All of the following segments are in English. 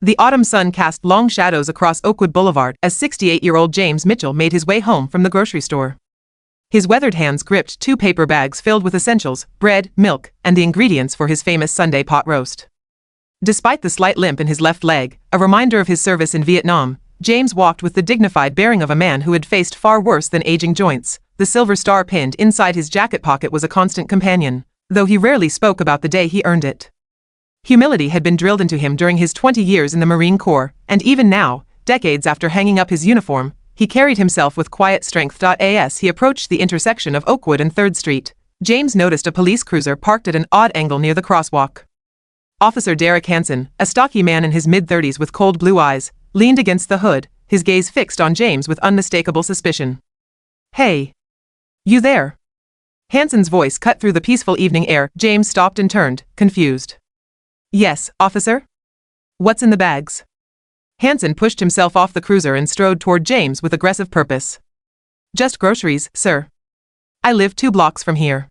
The autumn sun cast long shadows across Oakwood Boulevard as 68-year-old James Mitchell made his way home from the grocery store. His weathered hands gripped 2 paper bags filled with essentials, bread, milk, and the ingredients for his famous Sunday pot roast. Despite the slight limp in his left leg, a reminder of his service in Vietnam, James walked with the dignified bearing of a man who had faced far worse than aging joints. The silver star pinned inside his jacket pocket was a constant companion, though he rarely spoke about the day he earned it. Humility had been drilled into him during his 20 years in the Marine Corps, and even now, decades after hanging up his uniform, he carried himself with quiet strength. As he approached the intersection of Oakwood and 3rd Street, James noticed a police cruiser parked at an odd angle near the crosswalk. Officer Derek Hansen, a stocky man in his mid-30s with cold blue eyes, leaned against the hood, his gaze fixed on James with unmistakable suspicion. "Hey. You there?" Hansen's voice cut through the peaceful evening air. James stopped and turned, confused. "Yes, officer? What's in the bags?" Hansen pushed himself off the cruiser and strode toward James with aggressive purpose. "Just groceries, sir. I live 2 blocks from here."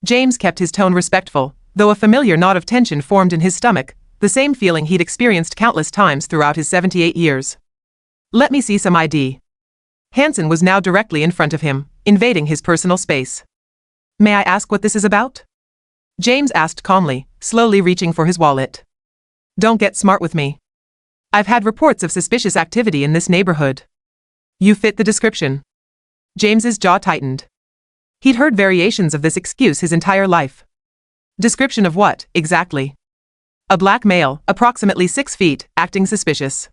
James kept his tone respectful, though a familiar knot of tension formed in his stomach, the same feeling he'd experienced countless times throughout his 78 years. "Let me see some ID." Hansen was now directly in front of him, invading his personal space. "May I ask what this is about?" James asked calmly, slowly reaching for his wallet. "Don't get smart with me. I've had reports of suspicious activity in this neighborhood." "You fit the description." James's jaw tightened. He'd heard variations of this excuse his entire life. Description of what, exactly? A black male, approximately 6 feet, acting suspicious.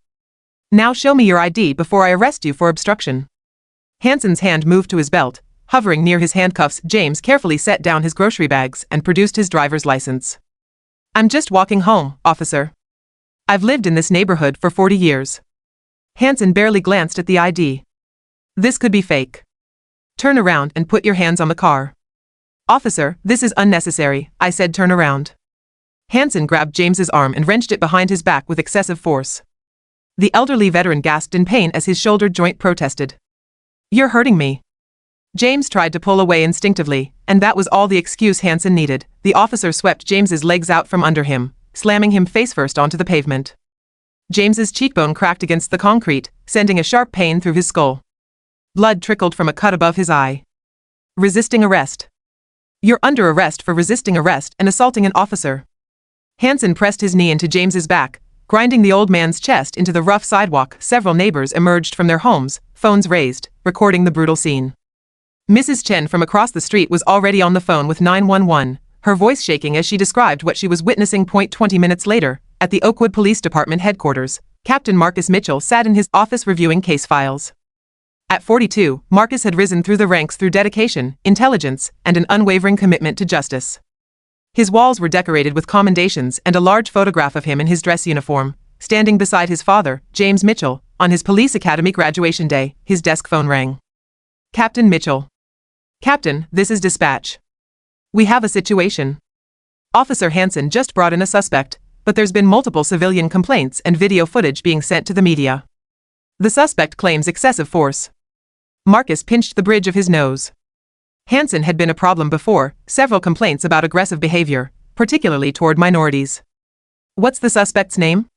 "Now show me your ID before I arrest you for obstruction." Hansen's hand moved to his belt. Hovering near his handcuffs, James carefully set down his grocery bags and produced his driver's license. "I'm just walking home, officer. I've lived in this neighborhood for 40 years. Hansen barely glanced at the ID. "This could be fake. Turn around and put your hands on the car." "Officer, this is unnecessary," I said. "Turn around." Hansen grabbed James's arm and wrenched it behind his back with excessive force. The elderly veteran gasped in pain as his shoulder joint protested. "You're hurting me." James tried to pull away instinctively, and that was all the excuse Hansen needed. The officer swept James's legs out from under him, slamming him face-first onto the pavement. James's cheekbone cracked against the concrete, sending a sharp pain through his skull. Blood trickled from a cut above his eye. "Resisting arrest. You're under arrest for resisting arrest and assaulting an officer." Hansen pressed his knee into James's back, grinding the old man's chest into the rough sidewalk. Several neighbors emerged from their homes, phones raised, recording the brutal scene. Mrs. Chen from across the street was already on the phone with 911, her voice shaking as she described what she was witnessing. 20 minutes later, at the Oakwood Police Department headquarters, Captain Marcus Mitchell sat in his office reviewing case files. At 42, Marcus had risen through the ranks through dedication, intelligence, and an unwavering commitment to justice. His walls were decorated with commendations and a large photograph of him in his dress uniform, standing beside his father, James Mitchell. On his police academy graduation day, his desk phone rang. "Captain Mitchell." "Captain, this is dispatch. We have a situation. Officer Hansen just brought in a suspect, but there's been multiple civilian complaints and video footage being sent to the media. The suspect claims excessive force." Marcus pinched the bridge of his nose. Hansen had been a problem before, several complaints about aggressive behavior, particularly toward minorities. "What's the suspect's name?"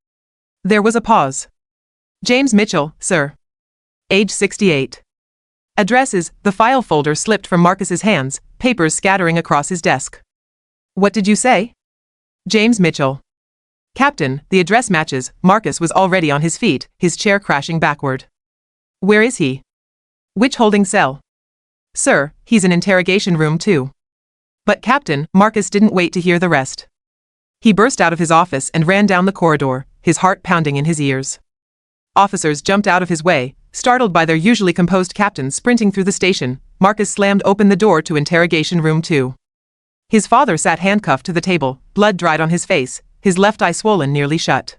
There was a pause. "James Mitchell, sir. Age 68. Address is..." The file folder slipped from Marcus's hands, papers scattering across his desk. "What did you say?" "James Mitchell." "Captain, the address matches." Marcus was already on his feet, his chair crashing backward. "Where is he?" "Which holding cell?" "Sir, he's in interrogation room 2. "But Captain..." Marcus didn't wait to hear the rest. He burst out of his office and ran down the corridor, his heart pounding in his ears. Officers jumped out of his way, startled by their usually composed captain sprinting through the station. Marcus slammed open the door to interrogation room 2. His father sat handcuffed to the table, blood dried on his face, his left eye swollen nearly shut.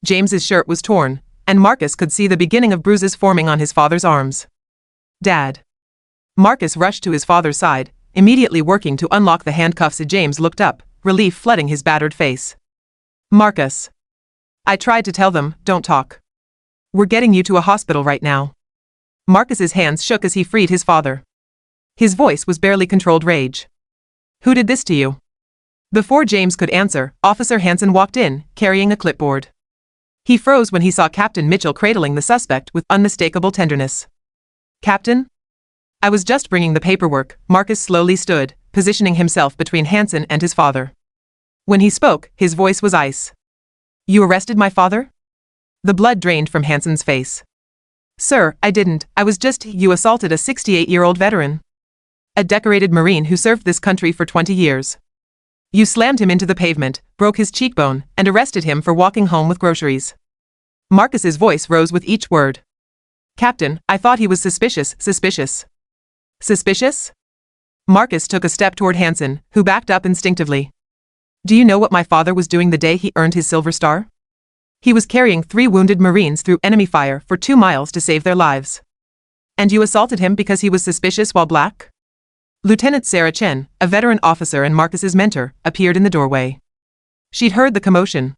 James's shirt was torn, and Marcus could see the beginning of bruises forming on his father's arms. "Dad." Marcus rushed to his father's side, immediately working to unlock the handcuffs. James looked up, relief flooding his battered face. "Marcus. I tried to tell them, don't talk. We're getting you to a hospital right now." Marcus's hands shook as he freed his father. His voice was barely controlled rage. "Who did this to you?" Before James could answer, Officer Hansen walked in, carrying a clipboard. He froze when he saw Captain Mitchell cradling the suspect with unmistakable tenderness. "Captain?" "I was just bringing the paperwork." Marcus slowly stood, positioning himself between Hansen and his father. When he spoke, his voice was ice. "You arrested my father?" The blood drained from Hansen's face. "Sir, I didn't. I was just..." "You assaulted a 68-year-old veteran. A decorated Marine who served this country for 20 years. You slammed him into the pavement, broke his cheekbone, and arrested him for walking home with groceries." Marcus's voice rose with each word. "Captain, I thought he was suspicious." "Suspicious? Suspicious?" Marcus took a step toward Hansen, who backed up instinctively. "Do you know what my father was doing the day he earned his Silver Star? He was carrying 3 wounded Marines through enemy fire for 2 miles to save their lives. And you assaulted him because he was suspicious while black?" Lieutenant Sarah Chen, a veteran officer and Marcus's mentor, appeared in the doorway. She'd heard the commotion.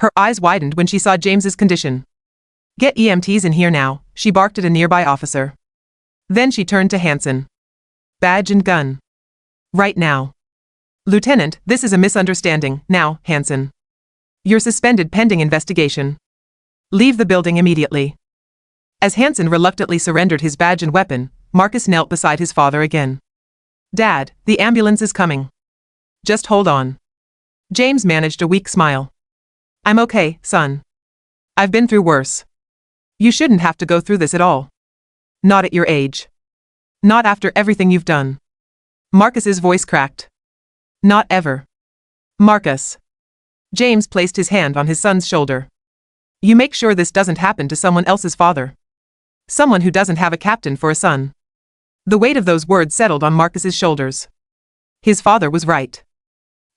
Her eyes widened when she saw James's condition. "Get EMTs in here now," she barked at a nearby officer. Then she turned to Hansen. "Badge and gun. Right now." "Lieutenant, this is a misunderstanding." "Now, Hansen. You're suspended pending investigation. Leave the building immediately." As Hansen reluctantly surrendered his badge and weapon, Marcus knelt beside his father again. "Dad, the ambulance is coming. Just hold on." James managed a weak smile. "I'm okay, son. I've been through worse. You shouldn't have to go through this at all. Not at your age. Not after everything you've done." Marcus's voice cracked. "Not ever. Marcus." James placed his hand on his son's shoulder. "You make sure this doesn't happen to someone else's father. Someone who doesn't have a captain for a son." The weight of those words settled on Marcus's shoulders. His father was right.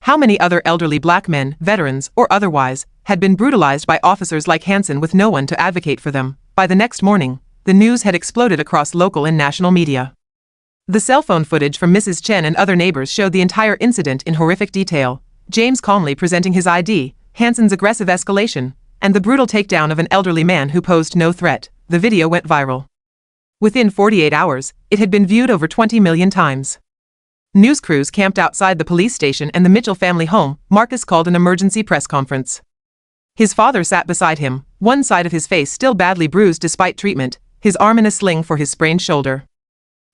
How many other elderly black men, veterans or otherwise, had been brutalized by officers like Hansen with no one to advocate for them? By the next morning, the news had exploded across local and national media. The cell phone footage from Mrs. Chen and other neighbors showed the entire incident in horrific detail. James calmly presenting his ID, Hansen's aggressive escalation, and the brutal takedown of an elderly man who posed no threat. The video went viral. Within 48 hours, it had been viewed over 20 million times. News crews camped outside the police station and the Mitchell family home. Marcus called an emergency press conference. His father sat beside him, one side of his face still badly bruised despite treatment, his arm in a sling for his sprained shoulder.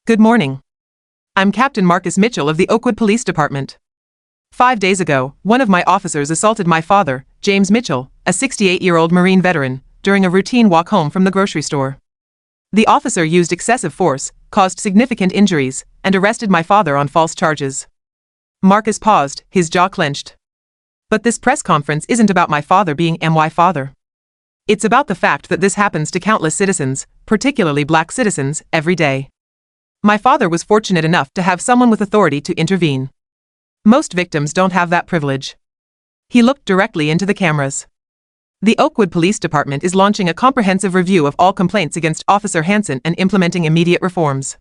"Good morning. I'm Captain Marcus Mitchell of the Oakwood Police Department. 5 days ago, one of my officers assaulted my father, James Mitchell, a 68-year-old Marine veteran, during a routine walk home from the grocery store. The officer used excessive force, caused significant injuries, and arrested my father on false charges." Marcus paused, his jaw clenched. "But this press conference isn't about my father being my father. It's about the fact that this happens to countless citizens, particularly black citizens, every day. My father was fortunate enough to have someone with authority to intervene. Most victims don't have that privilege." He looked directly into the cameras. "The Oakwood Police Department is launching a comprehensive review of all complaints against Officer Hansen and implementing immediate reforms.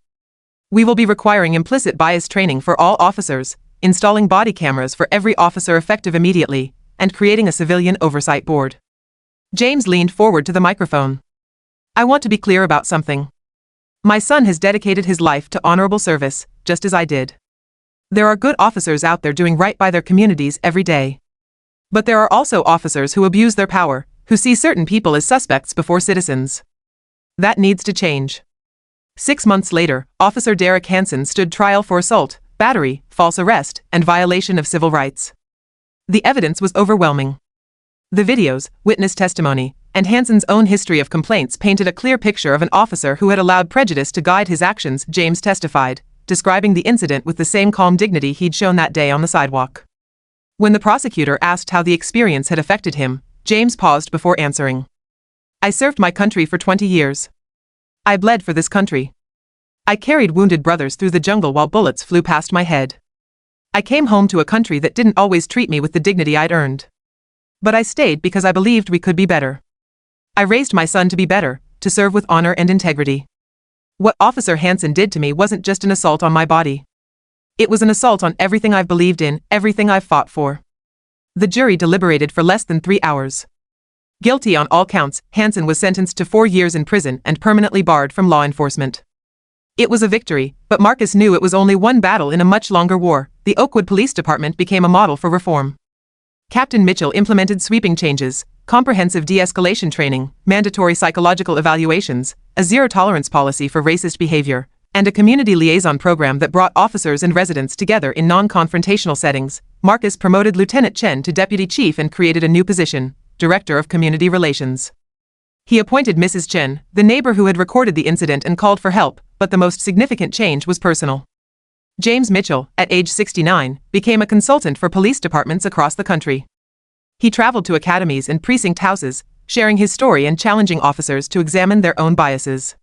We will be requiring implicit bias training for all officers, installing body cameras for every officer effective immediately, and creating a civilian oversight board." James leaned forward to the microphone. "I want to be clear about something. My son has dedicated his life to honorable service, just as I did. There are good officers out there doing right by their communities every day. But there are also officers who abuse their power, who see certain people as suspects before citizens. That needs to change." 6 months later, Officer Derek Hansen stood trial for assault, battery, false arrest, and violation of civil rights. The evidence was overwhelming. The videos, witness testimony, and Hansen's own history of complaints painted a clear picture of an officer who had allowed prejudice to guide his actions. James testified, describing the incident with the same calm dignity he'd shown that day on the sidewalk. When the prosecutor asked how the experience had affected him, James paused before answering. "I served my country for 20 years. I bled for this country. I carried wounded brothers through the jungle while bullets flew past my head. I came home to a country that didn't always treat me with the dignity I'd earned. But I stayed because I believed we could be better. I raised my son to be better, to serve with honor and integrity. What Officer Hansen did to me wasn't just an assault on my body. It was an assault on everything I've believed in, everything I've fought for." The jury deliberated for less than 3 hours. Guilty on all counts, Hansen was sentenced to 4 years in prison and permanently barred from law enforcement. It was a victory, but Marcus knew it was only one battle in a much longer war. The Oakwood Police Department became a model for reform. Captain Mitchell implemented sweeping changes, comprehensive de-escalation training, mandatory psychological evaluations, a zero-tolerance policy for racist behavior, and a community liaison program that brought officers and residents together in non-confrontational settings. Marcus promoted Lieutenant Chen to deputy chief and created a new position, Director of Community Relations. He appointed Mrs. Chen, the neighbor who had recorded the incident and called for help, but the most significant change was personal. James Mitchell, at age 69, became a consultant for police departments across the country. He traveled to academies and precinct houses, sharing his story and challenging officers to examine their own biases.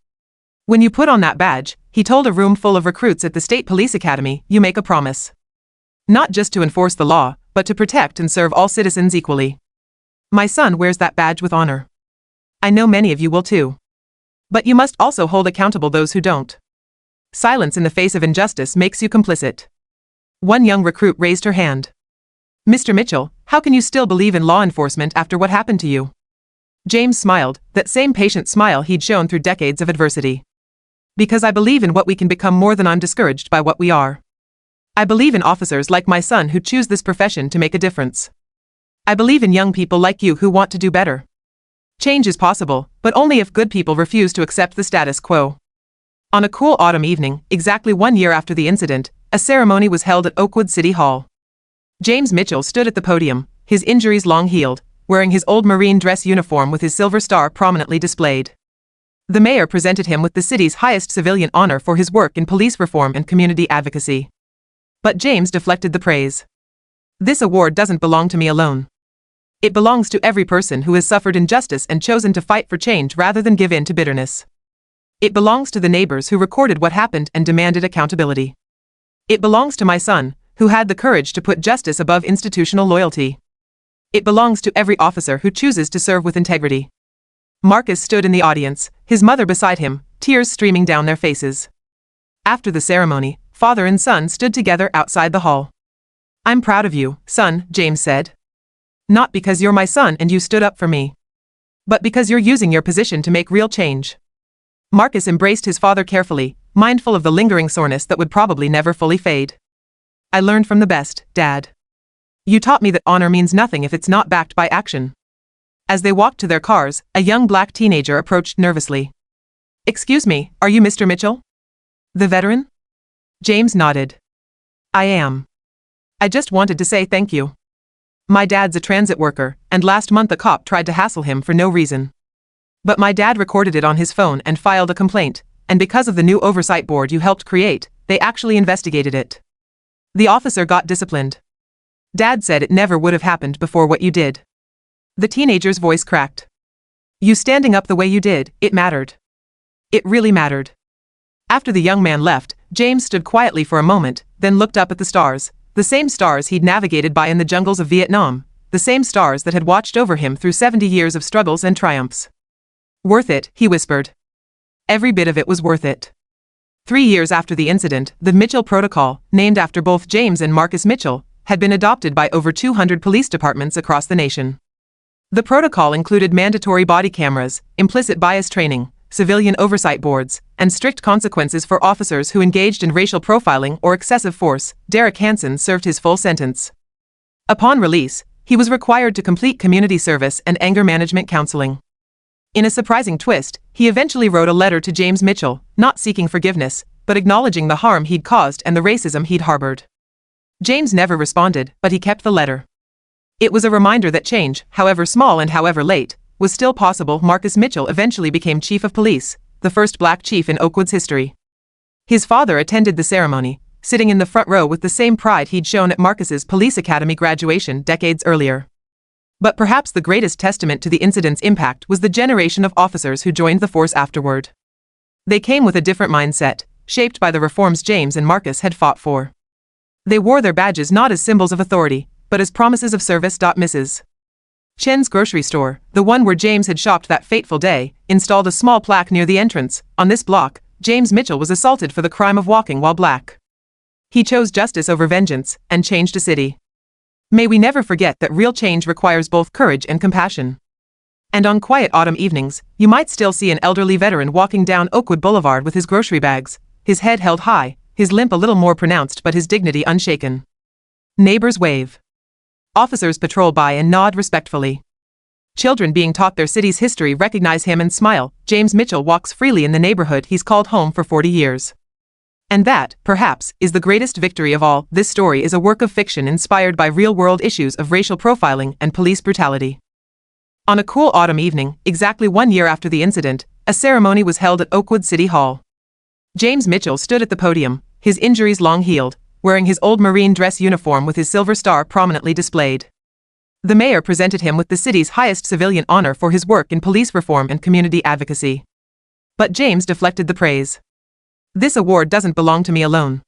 When you put on that badge, he told a room full of recruits at the State Police Academy, you make a promise. Not just to enforce the law, but to protect and serve all citizens equally. My son wears that badge with honor. I know many of you will too. But you must also hold accountable those who don't. Silence in the face of injustice makes you complicit. One young recruit raised her hand. Mr. Mitchell, how can you still believe in law enforcement after what happened to you? James smiled, that same patient smile he'd shown through decades of adversity. Because I believe in what we can become more than I'm discouraged by what we are. I believe in officers like my son who choose this profession to make a difference. I believe in young people like you who want to do better. Change is possible, but only if good people refuse to accept the status quo. On a cool autumn evening, exactly 1 year after the incident, a ceremony was held at Oakwood City Hall. James Mitchell stood at the podium, his injuries long healed, wearing his old Marine dress uniform with his silver star prominently displayed. The mayor presented him with the city's highest civilian honor for his work in police reform and community advocacy. But James deflected the praise. This award doesn't belong to me alone. It belongs to every person who has suffered injustice and chosen to fight for change rather than give in to bitterness. It belongs to the neighbors who recorded what happened and demanded accountability. It belongs to my son, who had the courage to put justice above institutional loyalty. It belongs to every officer who chooses to serve with integrity. Marcus stood in the audience, his mother beside him, tears streaming down their faces. After the ceremony, father and son stood together outside the hall. I'm proud of you, son, James said. Not because you're my son and you stood up for me. But because you're using your position to make real change. Marcus embraced his father carefully, mindful of the lingering soreness that would probably never fully fade. I learned from the best, Dad. You taught me that honor means nothing if it's not backed by action. As they walked to their cars, a young black teenager approached nervously. Excuse me, are you Mr. Mitchell? The veteran? James nodded. I am. I just wanted to say thank you. My dad's a transit worker, and last month a cop tried to hassle him for no reason. But my dad recorded it on his phone and filed a complaint, and because of the new oversight board you helped create, they actually investigated it. The officer got disciplined. Dad said it never would have happened before what you did. The teenager's voice cracked. You standing up the way you did, it mattered. It really mattered. After the young man left, James stood quietly for a moment, then looked up at the stars, the same stars he'd navigated by in the jungles of Vietnam, the same stars that had watched over him through 70 years of struggles and triumphs. Worth it, he whispered. Every bit of it was worth it. 3 years after the incident, the Mitchell Protocol, named after both James and Marcus Mitchell, had been adopted by over 200 police departments across the nation. The protocol included mandatory body cameras, implicit bias training, civilian oversight boards, and strict consequences for officers who engaged in racial profiling or excessive force. Derek Hansen served his full sentence. Upon release, he was required to complete community service and anger management counseling. In a surprising twist, he eventually wrote a letter to James Mitchell, not seeking forgiveness, but acknowledging the harm he'd caused and the racism he'd harbored. James never responded, but he kept the letter. It was a reminder that change, however small and however late, was still possible. Marcus Mitchell eventually became chief of police, the first black chief in Oakwood's history. His father attended the ceremony, sitting in the front row with the same pride he'd shown at Marcus's police academy graduation decades earlier. But perhaps the greatest testament to the incident's impact was the generation of officers who joined the force afterward. They came with a different mindset, shaped by the reforms James and Marcus had fought for. They wore their badges not as symbols of authority, but as promises of service. Mrs. Chen's grocery store, the one where James had shopped that fateful day, installed a small plaque near the entrance. On this block, James Mitchell was assaulted for the crime of walking while black. He chose justice over vengeance and changed a city. May we never forget that real change requires both courage and compassion. And on quiet autumn evenings, you might still see an elderly veteran walking down Oakwood Boulevard with his grocery bags, his head held high, his limp a little more pronounced but his dignity unshaken. Neighbors wave. Officers patrol by and nod respectfully. Children being taught their city's history recognize him and smile. James Mitchell walks freely in the neighborhood he's called home for 40 years. And that, perhaps, is the greatest victory of all. This story is a work of fiction inspired by real-world issues of racial profiling and police brutality. On a cool autumn evening, exactly 1 year after the incident, a ceremony was held at Oakwood City Hall. James Mitchell stood at the podium, his injuries long healed, wearing his old Marine dress uniform with his silver star prominently displayed. The mayor presented him with the city's highest civilian honor for his work in police reform and community advocacy. But James deflected the praise. "This award doesn't belong to me alone.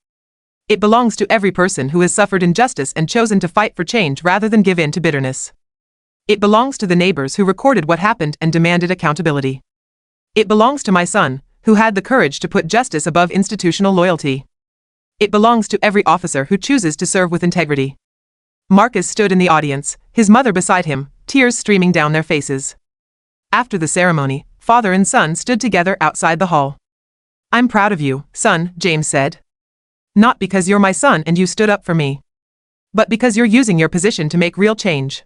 It belongs to every person who has suffered injustice and chosen to fight for change rather than give in to bitterness. It belongs to the neighbors who recorded what happened and demanded accountability. It belongs to my son, who had the courage to put justice above institutional loyalty. It belongs to every officer who chooses to serve with integrity." Marcus stood in the audience, his mother beside him, tears streaming down their faces. After the ceremony, father and son stood together outside the hall. "I'm proud of you, son," James said. "Not because you're my son and you stood up for me, but because you're using your position to make real change."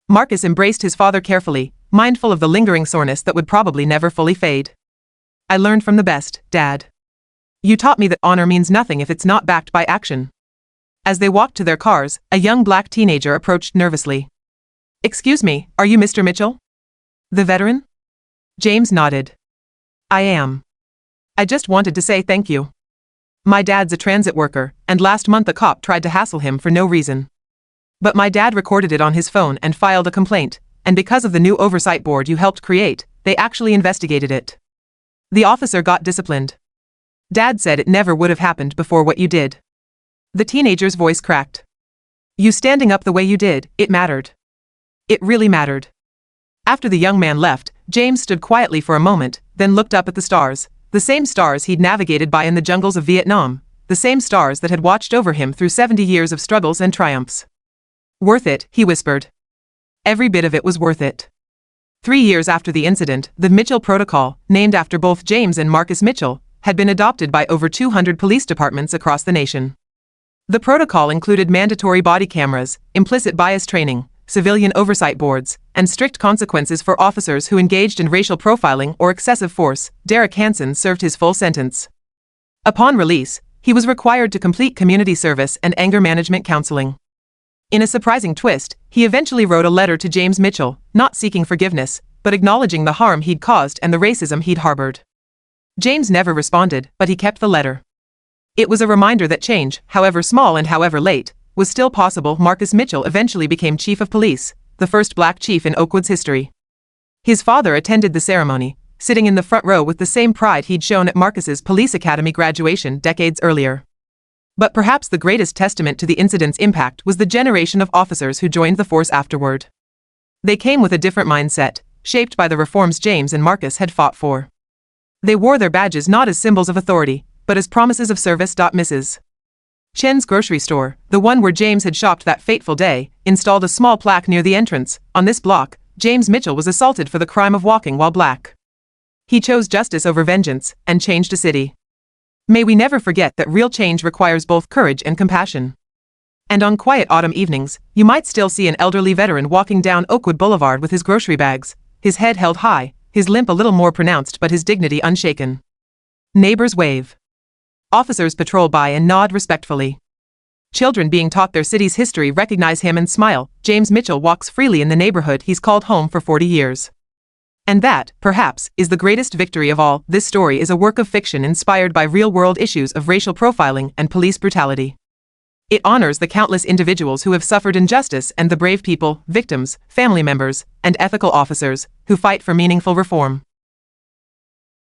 Marcus embraced his father carefully, mindful of the lingering soreness that would probably never fully fade. "I learned from the best, Dad. You taught me that honor means nothing if it's not backed by action." As they walked to their cars, a young black teenager approached nervously. "Excuse me, are you Mr. Mitchell? The veteran?" James nodded. "I am. I just wanted to say thank you. My dad's a transit worker, and last month a cop tried to hassle him for no reason. But my dad recorded it on his phone and filed a complaint, and because of the new oversight board you helped create, they actually investigated it. The officer got disciplined. Dad said it never would have happened before what you did." The teenager's voice cracked. "You standing up the way you did, it mattered. It really mattered." After the young man left, James stood quietly for a moment, then looked up at the stars, the same stars he'd navigated by in the jungles of Vietnam, the same stars that had watched over him through 70 years of struggles and triumphs. "Worth it," he whispered. "Every bit of it was worth it." 3 years after the incident, the Mitchell Protocol, named after both James and Marcus Mitchell, had been adopted by over 200 police departments across the nation. The protocol included mandatory body cameras, implicit bias training, civilian oversight boards, and strict consequences for officers who engaged in racial profiling or excessive force. Derek Hansen served his full sentence. Upon release, he was required to complete community service and anger management counseling. In a surprising twist, he eventually wrote a letter to James Mitchell, not seeking forgiveness, but acknowledging the harm he'd caused and the racism he'd harbored. James never responded, but he kept the letter. It was a reminder that change, however small and however late, was still possible. Marcus Mitchell eventually became chief of police, the first black chief in Oakwood's history. His father attended the ceremony, sitting in the front row with the same pride he'd shown at Marcus's police academy graduation decades earlier. But perhaps the greatest testament to the incident's impact was the generation of officers who joined the force afterward. They came with a different mindset, shaped by the reforms James and Marcus had fought for. They wore their badges not as symbols of authority, but as promises of service. Mrs. Chen's grocery store, the one where James had shopped that fateful day, installed a small plaque near the entrance. On this block, James Mitchell was assaulted for the crime of walking while black. He chose justice over vengeance, and changed a city. May we never forget that real change requires both courage and compassion. And on quiet autumn evenings, you might still see an elderly veteran walking down Oakwood Boulevard with his grocery bags, his head held high, his limp a little more pronounced but his dignity unshaken. Neighbors wave. Officers patrol by and nod respectfully. Children being taught their city's history recognize him and smile. James Mitchell walks freely in the neighborhood he's called home for 40 years. And that, perhaps, is the greatest victory of all. This story is a work of fiction inspired by real-world issues of racial profiling and police brutality. It honors the countless individuals who have suffered injustice and the brave people, victims, family members, and ethical officers who fight for meaningful reform.